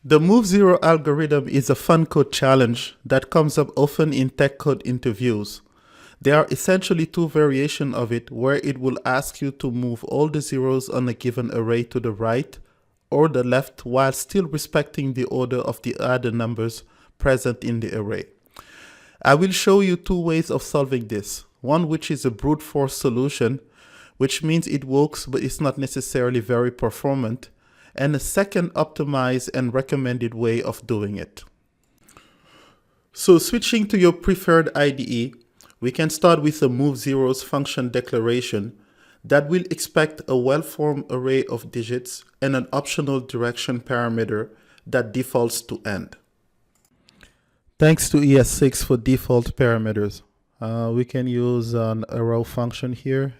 The Move Zero algorithm is a fun code challenge that comes up often in tech code interviews. There are essentially two variations of it where it will ask you to move all the zeros on a given array to the right or the left while still respecting the order of the other numbers present in the array. I will show you two ways of solving this. One which is a brute force solution, which means it works but it's not necessarily very performant, and a second optimized and recommended way of doing it. So switching to your preferred IDE, we can start with the move zeros function declaration that will expect a well-formed array of digits and an optional direction parameter that defaults to end. Thanks to ES6 for default parameters. We can use an arrow function here.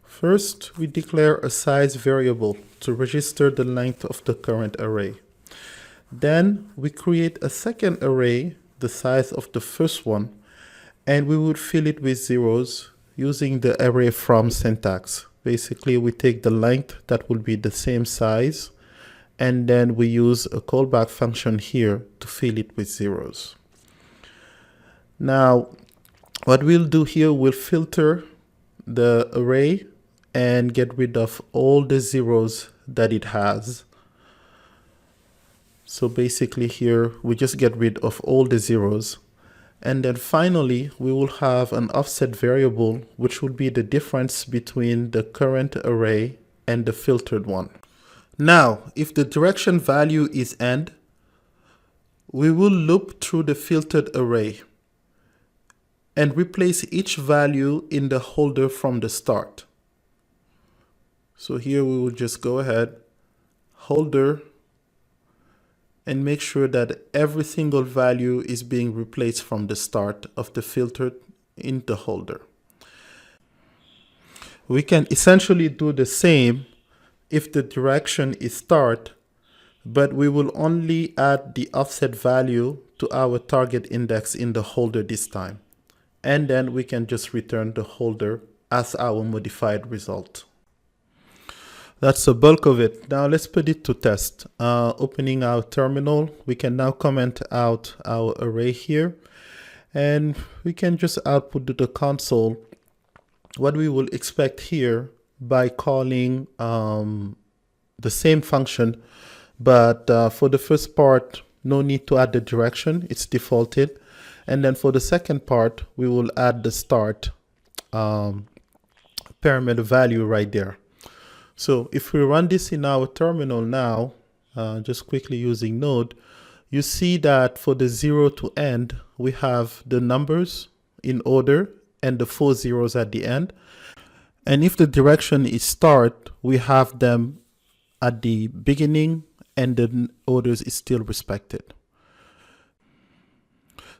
First, we declare a size variable to register the length of the current array. Then we create a second array, the size of the first one, and we would fill it with zeros using the array from syntax. Basically, we take the length that will be the same size, and then we use a callback function here to fill it with zeros. Now, what we'll do here, we'll filter the array and get rid of all the zeros that it has. So basically here, we just get rid of all the zeros. And then finally, we will have an offset variable, which will be the difference between the current array and the filtered one. Now, if the direction value is end, we will loop through the filtered array and replace each value in the holder from the start. So here we will just go ahead, holder, and make sure that every single value is being replaced from the start of the filter in the holder. We can essentially do the same if the direction is start, but we will only add the offset value to our target index in the holder this time. And then we can just return the holder as our modified result. That's the bulk of it. Now let's put it to test. Opening our terminal, we can now comment out our array here, and we can just output to the console what we will expect here by calling the same function, but for the first part, no need to add the direction, it's defaulted. And then for the second part, we will add the start parameter value right there. So if we run this in our terminal now, just quickly using Node, you see that for the 0 to end, we have the numbers in order and the 4 zeros at the end. And if the direction is start, we have them at the beginning and the orders is still respected.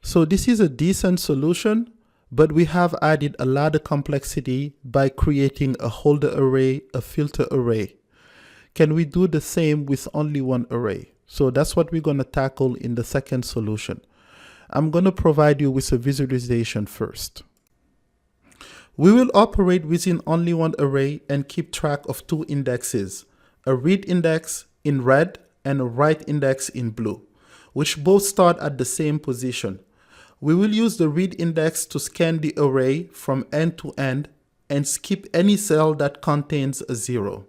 So this is a decent solution, but we have added a lot of complexity by creating a holder array, a filter array. Can we do the same with only one array? So that's what we're going to tackle in the second solution. I'm going to provide you with a visualization first. We will operate within only one array and keep track of two indexes, a read index in red and a write index in blue, which both start at the same position. We will use the read index to scan the array from end to end and skip any cell that contains a 0.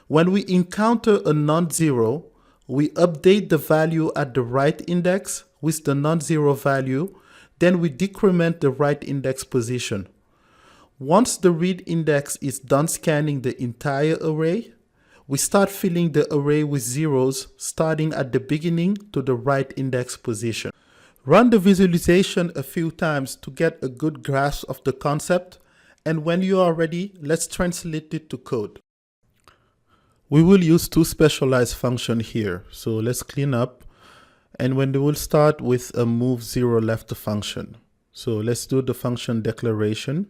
When we encounter a non-zero, we update the value at the write index with the non-zero value, then we decrement the write index position. Once the read index is done scanning the entire array, we start filling the array with zeros starting at the beginning to the write index position. Run the visualization a few times to get a good grasp of the concept, and when you are ready, let's translate it to code. We will use two specialized functions here, so let's clean up, and when we will start with a move 0 left function. So let's do the function declaration,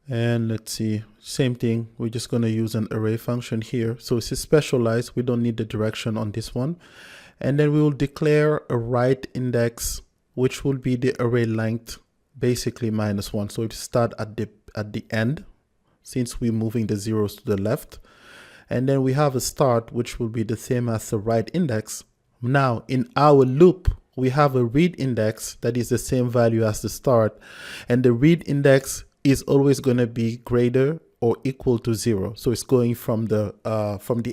and let's see, same thing, we're just going to use an array function here. So it's specialized, we don't need the direction on this one. And then we will declare a write index, which will be the array length, basically -1. So it start at the end, since we're moving the zeros to the left. And then we have a start, which will be the same as the write index. Now in our loop, we have a read index that is the same value as the start. And the read index is always going to be greater or equal to 0. So it's going from the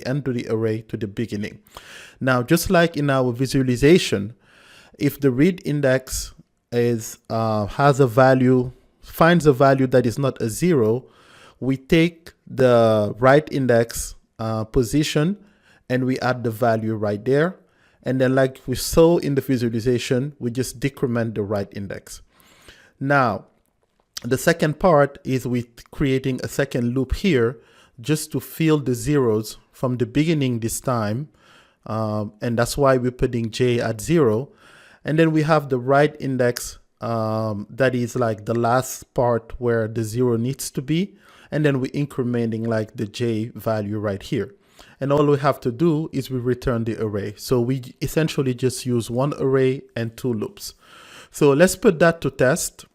end of the array to the beginning. Now, just like in our visualization, if the read index is finds a value that is not a 0, we take the write index position and we add the value right there. And then like we saw in the visualization, we just decrement the write index. Now, the second part is with creating a second loop here just to fill the zeros from the beginning this time. And that's why we're putting j at 0. And then we have the write index that is like the last part where the 0 needs to be. And then we're incrementing like the j value right here. And all we have to do is we return the array. So we essentially just use one array and two loops. So let's put that to test.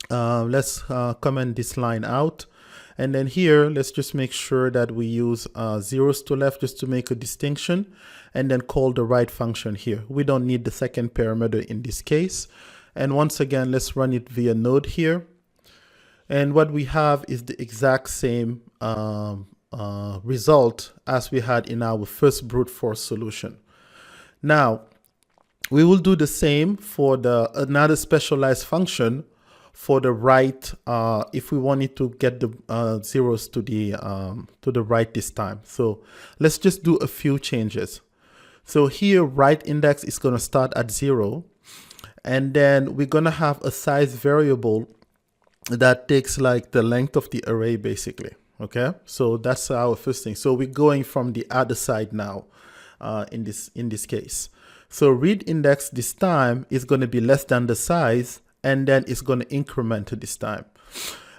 Let's comment this line out. And then here, let's just make sure that we use zeros to left just to make a distinction, and then call the write function here. We don't need the second parameter in this case. And once again, let's run it via node here. And what we have is the exact same result as we had in our first brute force solution. Now, we will do the same for another specialized function for the write if we wanted to get the zeros to the right this time. So let's just do a few changes. So here, write index is going to start at 0, and then we're going to have a size variable that takes like the length of the array basically. Okay, so that's our first thing. So we're going from the other side now in this case. So read index this time is going to be less than the size, and then it's going to increment this time.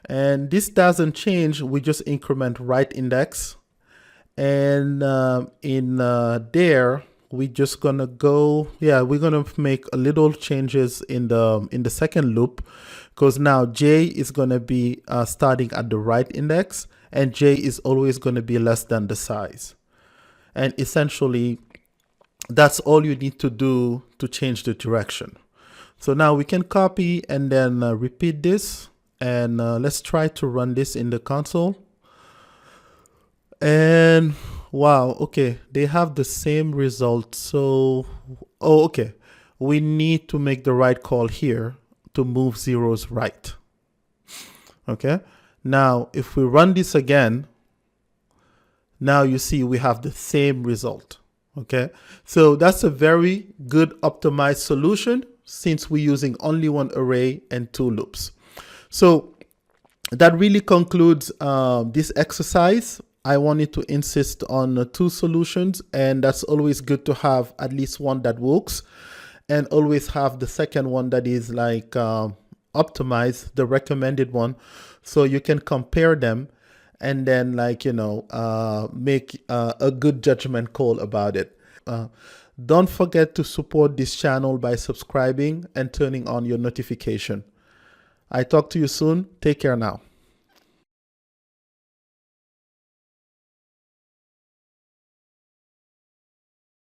And this doesn't change. We just increment write index, and in there we're just gonna go. Yeah, we're gonna make a little changes in the second loop, because now j is gonna be starting at the write index, and j is always going to be less than the size. And essentially, that's all you need to do to change the direction. So now we can copy and then repeat this. And let's try to run this in the console. And wow, okay, they have the same result. So, oh, okay, we need to make the right call here to move zeros right. Okay. Now, if we run this again, now you see we have the same result. Okay, so that's a very good optimized solution since we're using only one array and two loops. So that really concludes this exercise. I wanted to insist on two solutions, and that's always good to have at least one that works, and always have the second one that is like optimized, the recommended one, so you can compare them and then like, you know, make a good judgment call about it. Don't forget to support this channel by subscribing and turning on your notification. I talk to you soon. Take care now.